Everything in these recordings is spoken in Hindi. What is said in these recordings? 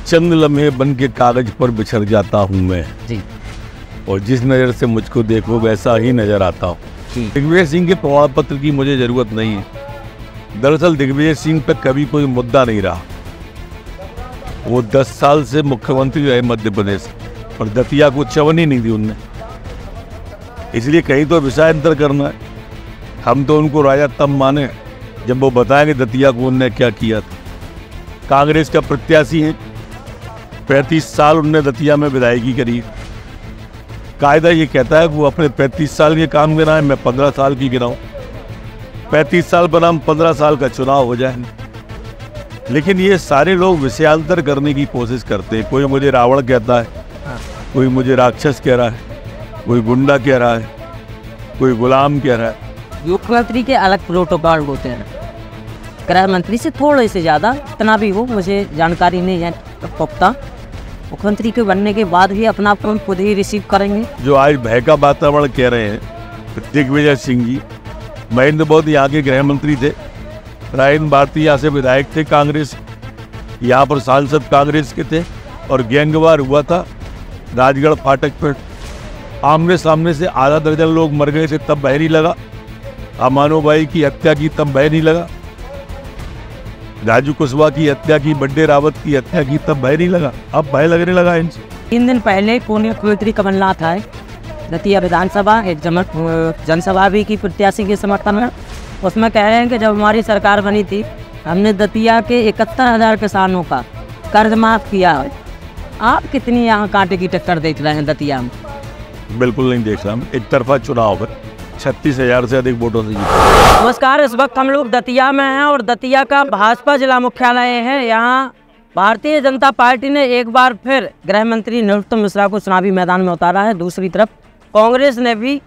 चंद लम्हे बन के कागज पर बिछड़ जाता हूँ मैं जी। और जिस नज़र से मुझको देखो वैसा ही नजर आता हूँ। दिग्विजय सिंह के प्रमाण पत्र की मुझे जरूरत नहीं है। दरअसल दिग्विजय सिंह पर कभी कोई मुद्दा नहीं रहा। वो 10 साल से मुख्यमंत्री रहे मध्य प्रदेश, और दतिया को चवन ही नहीं दी उनने। इसलिए कहीं तो विषयांतर करना है। हम तो उनको राजा तब माने जब वो बताएंगे दतिया को उनने क्या किया था। कांग्रेस का प्रत्याशी है, 35 साल उनने दतिया में विधायकी करी। कायदा ये कहता है कि वो अपने 35 साल के काम गिनाए, मैं 15 साल की गिनाऊं। 35 साल बनाम 15 साल का चुनाव हो जाए। लेकिन ये सारे लोग विषयांतर करने की कोशिश करते हैं। कोई मुझे रावण कहता है, कोई मुझे राक्षस कह रहा है, कोई गुंडा कह रहा है, कोई गुलाम कह रहा है। मुख्यमंत्री के अलग प्रोटोकॉल होते हैं, गृह मंत्री से थोड़े से ज़्यादा, इतना भी हो मुझे जानकारी नहीं है पुख्ता। मुख्यमंत्री के बनने के बाद भी अपना फोन खुद ही रिसीव करेंगे। जो आज भय का वातावरण कह रहे हैं दिग्विजय सिंह जी, महेंद्र मोदी यहाँ के गृह मंत्री थे, रायन भारती यहाँ से विधायक थे कांग्रेस, यहाँ पर सांसद कांग्रेस के थे, और गैंगवार हुआ था राजगढ़ फाटक पर। आमने सामने से आधा दर्जन लोग मर गए थे, तब भय नहीं लगा। अमानो भाई की हत्या की तब भय नहीं लगा। राजू कुशवाहा की हत्या की, बड्डे रावत की हत्या की, तब भय नहीं लगा। अब भय लगने लगा इनसे। 3 दिन पहले पूर्व मुख्यमंत्री कमलनाथ आए दतिया विधानसभा, एक जनसभा भी की प्रत्याशी के समर्थन में। उसमें कह रहे हैं कि जब हमारी सरकार बनी थी हमने दतिया के 71,000 किसानों का कर्ज माफ किया है। आप कितनी यहाँ कांटे की टक्कर देख रहे हैं दतिया में? बिल्कुल नहीं देख रहा। एक तरफा चुनाव है, 36,000 से अधिक वोटों से जीता। नमस्कार, इस वक्त हम लोग दतिया में हैं और दतिया का भाजपा जिला मुख्यालय है। यहाँ भारतीय जनता पार्टी ने एक बार फिर गृह मंत्री नरोत्तम मिश्रा को चुनावी मैदान में उतारा है। दूसरी तरफ कांग्रेस ने भी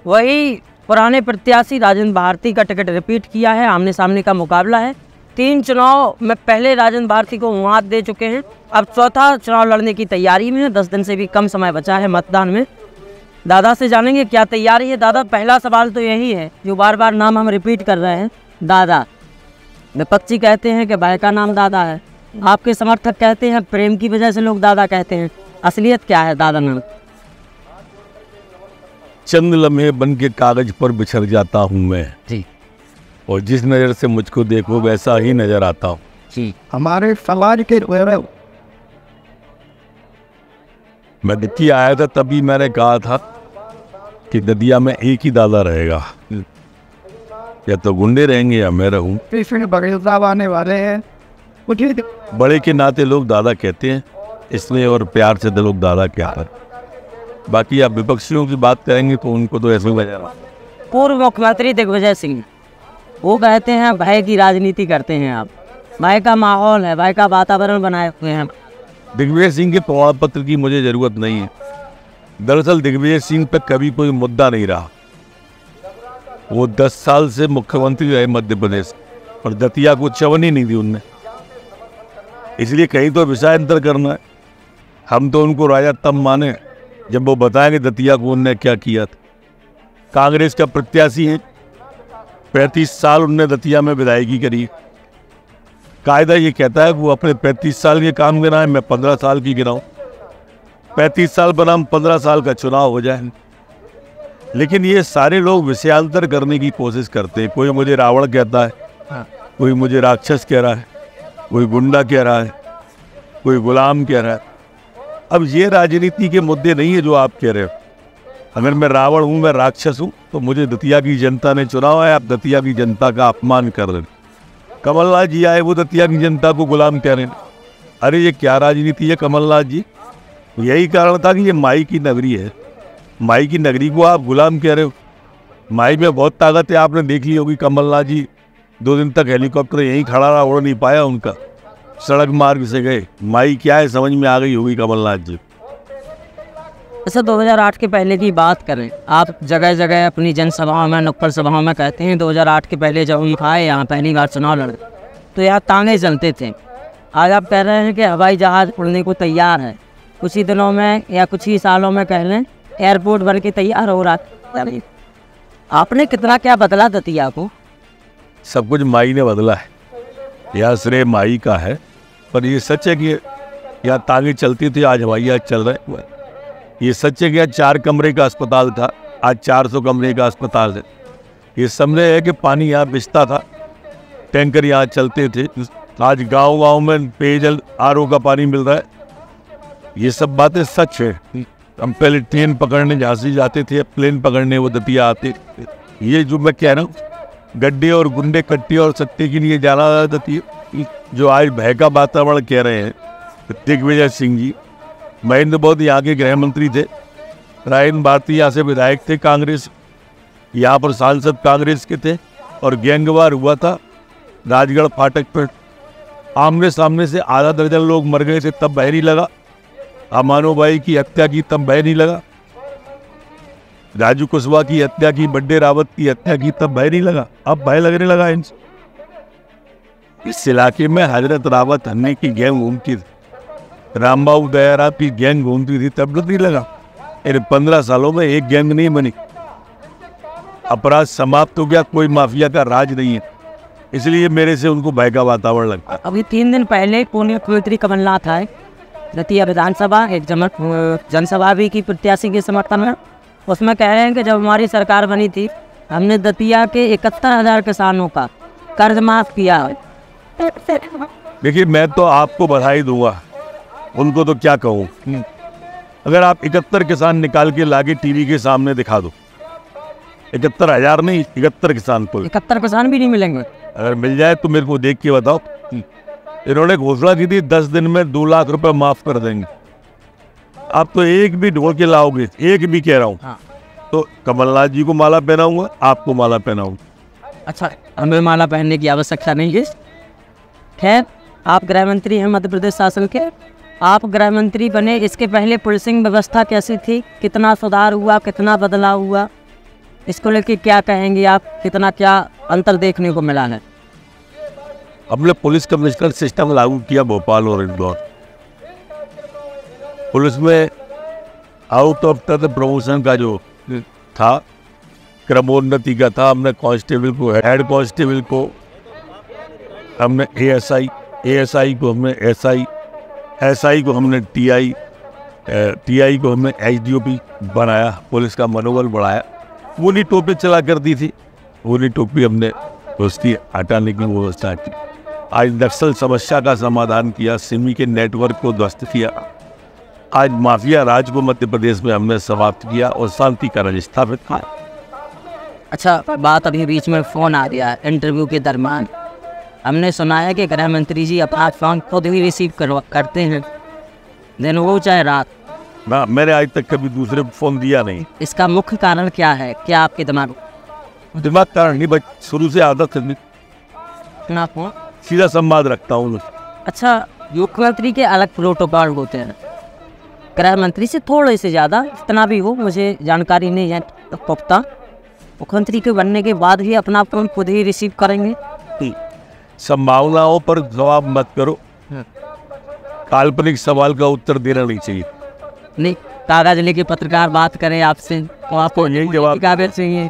वही पुराने प्रत्याशी राजेंद्र भारती का टिकट रिपीट किया है। आमने सामने का मुकाबला है। 3 चुनाव में पहले राजेंद्र भारती को मात दे चुके हैं, अब चौथा चुनाव लड़ने की तैयारी में है। 10 दिन से भी कम समय बचा है मतदान में। दादा से जानेंगे क्या तैयारी है। दादा, पहला सवाल तो यही है जो बार बार नाम हम रिपीट कर रहे हैं, दादा। विपक्षी कहते हैं कि भाई का नाम दादा है, आपके समर्थक कहते हैं प्रेम की वजह से लोग दादा कहते हैं। असलियत क्या है दादा नाम? चंद लम्हे बन के कागज पर बिछड़ जाता हूँ मैं जी, और जिस नज़र से मुझको देखो वैसा ही नजर आता हूँ जी। हमारे समाज के मैं दतिया आया था, तभी मैंने कहा था कि दतिया में एक ही दादा रहेगा, या तो गुंडे रहेंगे या मैं रहूं। बड़े आने वाले हैं, बड़े के नाते लोग दादा कहते हैं इसलिए, और प्यार से लोग दादा कहते हैं। बाकी आप विपक्षियों की बात करेंगे तो उनको तो ऐसे वजह रहा। पूर्व मुख्यमंत्री दिग्विजय सिंह वो कहते हैं भय की राजनीति करते हैं आप, भय का माहौल है, भय का वातावरण बनाए हुए हैं। दिग्विजय सिंह के प्रमाण पत्र की मुझे जरूरत नहीं है। दरअसल दिग्विजय सिंह पर कभी कोई मुद्दा नहीं रहा। वो 10 साल से मुख्यमंत्री रहे मध्य प्रदेश, और दतिया को चवन ही नहीं दी उनने। इसलिए कहीं तो विषयांतर करना है। हम तो उनको राजा तब माने जब वो बताएंगे दतिया को उनने क्या किया था। कांग्रेस का प्रत्याशी है, 35 साल उनने दतिया में विधायकी करी। कायदा ये कहता है कि वो अपने 35 साल के काम गिनाए, मैं 15 साल की गिनाऊं। 35 साल बनाम 15 साल का चुनाव हो जाए। लेकिन ये सारे लोग विषयांतर करने की कोशिश करते हैं। कोई मुझे रावण कहता है, कोई मुझे राक्षस कह रहा है, कोई गुंडा कह रहा है, कोई गुलाम कह रहा है। अब ये राजनीति के मुद्दे नहीं है जो आप कह रहे हो। अगर मैं रावण हूँ, मैं राक्षस हूँ, तो मुझे दतिया की जनता ने चुनाव है। आप दतिया की जनता का अपमान कर रहे हैं। कमलनाथ जी आए, वो दतिया की जनता को गुलाम कह रहे हैं। अरे ये क्या राजनीति है कमलनाथ जी? यही कारण था कि ये माई की नगरी है। माई की नगरी को आप गुलाम कह रहे हो। माई में बहुत ताकत है, आपने देख ली होगी। कमलनाथ जी 2 दिन तक हेलीकॉप्टर यहीं खड़ा रहा, उड़ नहीं पाया उनका, सड़क मार्ग से गए। माई क्या है समझ में आ गई होगी कमलनाथ जी। ऐसा 2008 के पहले की बात करें, आप जगह जगह अपनी जनसभाओं में, नुक्कड़ सभाओं में कहते हैं 2008 के पहले जब हम आए यहाँ पहली बार चुनाव लड़े तो यहाँ ताने चलते थे। आज आप कह रहे हैं कि हवाई जहाज़ उड़ने को तैयार है। कुछ ही दिनों में या कुछ ही सालों में कह लें एयरपोर्ट बन के तैयार हो रहा है। आपने कितना क्या बदला दतिया को? सब कुछ माई ने बदला है, यह श्रेय माई का है। पर ये सच है कि यहाँ तांगे चलती थी, आज हवाई जहाज चल रहे हैं। ये सच है कि यहाँ 4 कमरे का अस्पताल था, आज 400 कमरे का अस्पताल है। ये समझे है कि पानी यहाँ बिछता था, टैंकर यहाँ चलते थे, आज गांव-गांव में पेयजल आरओ का पानी मिल रहा है। ये सब बातें सच है। हम पहले ट्रेन पकड़ने झांसी जाते थे, प्लेन पकड़ने वो दतिया आते। ये जो मैं कह रहा हूँ, गड्ढे और गुंडे कट्टे और सत्ते के लिए जाना दतिया, जो आज भय का वातावरण कह रहे हैं दिग्विजय सिंह जी। महेंद्र बौद्ध यहाँ के गृह मंत्री थे, रायन भारती यहाँ से विधायक थे कांग्रेस, यहाँ पर सांसद कांग्रेस के थे, और गैंगवार हुआ था राजगढ़ फाटक पर। आमने सामने से आधा दर्जन लोग मर गए थे, तब भय नहीं लगा। अमानो भाई की हत्या की, तब भय नहीं लगा। राजू कुशवाहा की हत्या की, बड्डे रावत की हत्या की, तब भय नहीं लगा। अब भय लगने लगा इनसे। इस इलाके में हजरत रावत हन्ने की गैंग घूमती थी, रामबाबू दयारा की गैंग घूमती थी, तब नहीं लगा। इन 15 सालों में एक गैंग नहीं बनी, अपराध समाप्त हो गया, कोई माफिया का राज नहीं है। इसलिए मेरे से उनको भय का वातावरण लगता है। अभी 3 दिन पहले पूर्व मुख्यमंत्री कमलनाथ आए दतिया विधानसभा, एक जनसभा भी की प्रत्याशी के समर्थन में। उसमें कह रहे हैं कि जब हमारी सरकार बनी थी, हमने दतिया के 71,000 किसानों का कर्ज माफ किया है। देखिए, मैं तो आपको बधाई दूंगा, उनको तो क्या कहूँ। अगर आप 71 किसान निकाल के लाके टीवी के सामने दिखा दो, 71,000 नहीं, 71 किसान को, 71 किसान भी नहीं मिलेंगे। अगर मिल जाए तो मेरे को देख के बताओ। इन्होंने घोषणा की थी 10 दिन में 2 लाख रुपए माफ कर देंगे। आप तो एक भी ढोल के लाओगे, एक भी कह रहा हूँ। हाँ। तो कमलनाथ जी को माला पहनाऊंगा, आपको माला पहनाऊंगा। अच्छा, हमें माला पहनने की आवश्यकता नहीं है। खैर, आप गृह मंत्री हैं मध्य प्रदेश शासन के। आप गृह मंत्री बने, इसके पहले पुलिसिंग व्यवस्था कैसी थी, कितना सुधार हुआ, कितना बदलाव हुआ, इसको लेके क्या कहेंगे आप, कितना क्या अंतर देखने को मिला है? हमने पुलिस कमिश्नर सिस्टम लागू किया भोपाल और इंदौर। पुलिस में आउट ऑफ टर्न प्रमोशन का जो था, क्रमोन्नति का था। हमने कांस्टेबल को हेड कांस्टेबल को हमने एएसआई को हमने एसआई को हमने टीआई को हमने एसडीओपी बनाया, पुलिस का मनोबल बढ़ाया। वोली टोपी चला करती थी, वोली टोपी हमने उसकी हटाने की व्यवस्था की। आज नक्सल समस्या का समाधान किया, सिमी के नेटवर्क को ध्वस्त किया। आज माफिया राज को मध्य प्रदेश में हमने समाप्त किया और शांति का राज स्थापित किया। अच्छा, बात अभी बीच में फ़ोन आ गया है इंटरव्यू के दरमियान। हमने सुना है कि गृह मंत्री जी अपना फ़ोन खुद ही रिसीव करते हैं, दिन हो चाहे रात। ना, मैंने आज तक कभी दूसरे को फ़ोन दिया नहीं। इसका मुख्य कारण क्या है, क्या आपके दिमाग कारण नहीं, बस शुरू से आदत है, फोन सीधा संवाद रखता हूँ। अच्छा, मुख्यमंत्री के अलग प्रोटोकॉल होते हैं, गृह मंत्री से थोड़े से ज़्यादा, इतना भी हो मुझे जानकारी नहीं है पुख्ता। मुख्यमंत्री के बनने के बाद ही अपना फोन खुद ही रिसीव करेंगे। संभावनाओं पर जवाब मत करो, काल्पनिक सवाल का उत्तर देना नहीं चाहिए। नहीं, कागज लेके पत्रकार बात करें आपसे तो आपको यही जवाब कागज चाहिए,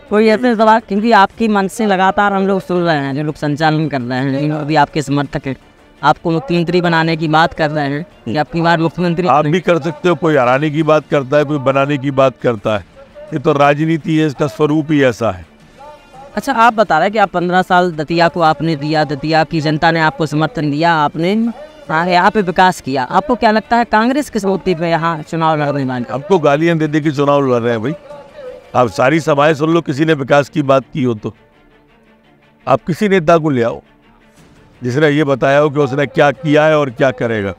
कोई ऐसे सवाल, क्योंकि आपकी मन से लगातार हम लोग सुन रहे हैं, जो लोग संचालन कर रहे हैं, अभी आपके समर्थक हैं, आपको मुख्यमंत्री बनाने की बात कर रहे हैं कि आपकी बार मुख्यमंत्री आप भी कर सकते हो। कोई हराने की बात करता है, कोई बनाने की बात करता है, ये तो राजनीति है, इसका स्वरूप ही ऐसा है। अच्छा, आप बता रहे हैं कि आप 15 साल दतिया को आपने दिया, दतिया की जनता ने आपको समर्थन दिया, आपने यहाँ पे विकास किया। आपको क्या लगता है कांग्रेस किस मुद्दे पे यहाँ चुनाव लड़ रही है? आपको गालियाँ दे दे के चुनाव लड़ रहे हैं भाई। आप सारी सभाएं सुन लो, किसी ने विकास की बात की हो तो आप किसी नेता को ले आओ जिसने ये बताया हो कि उसने क्या किया है और क्या करेगा,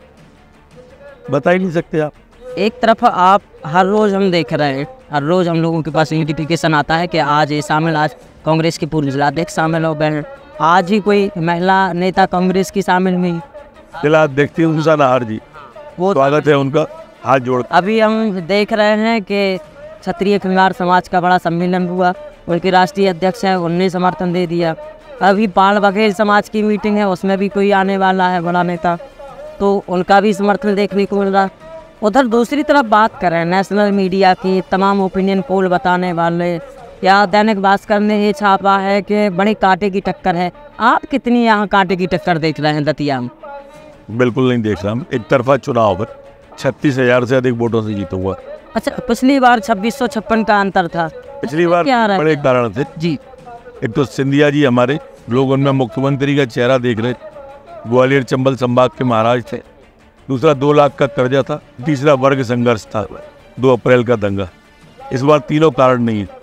बता ही नहीं सकते आप। एक तरफ आप हर रोज़ हम देख रहे हैं, हर रोज़ हम लोगों के पास नोटिफिकेशन आता है कि आज ये शामिल, आज कांग्रेस के पूर्व जिलाध्यक्ष शामिल हो गए हैं, आज ही कोई महिला नेता कांग्रेस की शामिल हुई। जिला देखती हूँ नहार जी, वो स्वागत है उनका, हाथ जोड़। अभी हम देख रहे हैं कि क्षत्रिय खंगार समाज का बड़ा सम्मेलन हुआ, उनके राष्ट्रीय अध्यक्ष हैं, उन्होंने समर्थन दे दिया। अभी पाल बघेल समाज की मीटिंग है, उसमें भी कोई आने वाला है बड़ा नेता, तो उनका भी समर्थन देखने को मिल रहा। उधर दूसरी तरफ बात करें नेशनल मीडिया की, तमाम ओपिनियन पोल बताने वाले, या दैनिक भास्कर ने ये छापा है कि बड़ी कांटे की टक्कर है। आप कितनी यहाँ कांटे की टक्कर देख रहे हैं दतिया में? बिल्कुल नहीं देख रहा। एक तरफा चुनाव पर 36,000 से अधिक वोटों से जीता हुआ। अच्छा, पिछली बार 2656 का अंतर था। पिछली बार क्या रहा है? बड़े कारण थे जी। एक तो सिंधिया जी हमारे लोग उनमें मुख्यमंत्री का चेहरा देख रहे थे, ग्वालियर चंबल संभाग के महाराज थे। दूसरा 2 लाख का कर्जा था। तीसरा वर्ग संघर्ष था, 2 अप्रैल का दंगा। इस बार तीनों कारण नहीं है।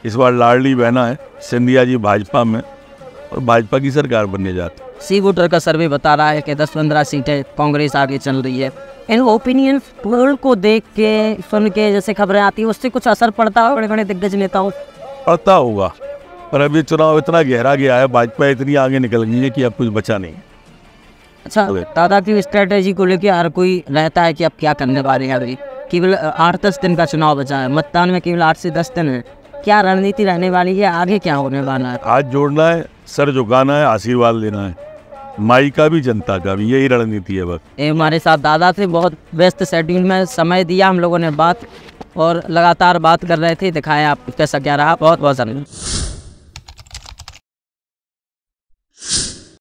इस बार लाडली बहना है, सिंधिया जी भाजपा में और भाजपा की सरकार बनने जाती है। सी वोटर का सर्वे बता रहा है कि 10-15 सीटें कांग्रेस आगे चल रही है। इन ओपिनियन पोल को देख के, सुन के जैसे खबरें आती है, उससे कुछ असर पड़ता है बड़े बड़े दिग्गज नेताओं? पड़ता होगा, पर अभी चुनाव इतना गहरा गया है, भाजपा इतनी आगे निकल गई है कि अब कुछ बचा नहीं। अच्छा, दादा की स्ट्रेटेजी को लेकर हर कोई रहता है कि अब क्या करने वाले हैं। अभी केवल 8-10 दिन का चुनाव बचा है, मतदान में केवल 8 से 10 दिन है। क्या रणनीति रहने वाली है, आगे क्या होने वाला है? हाथ जोड़ना है, सर झुकाना है, आशीर्वाद लेना है, माई का भी जनता का भी, यही रणनीति है बस। हमारे साथ दादा थे, बहुत व्यस्त शेड्यूल में समय दिया हम लोगों ने बात, और लगातार बात कर रहे थे, दिखाया आप कैसा क्या रहा। बहुत बहुत धन्यवाद।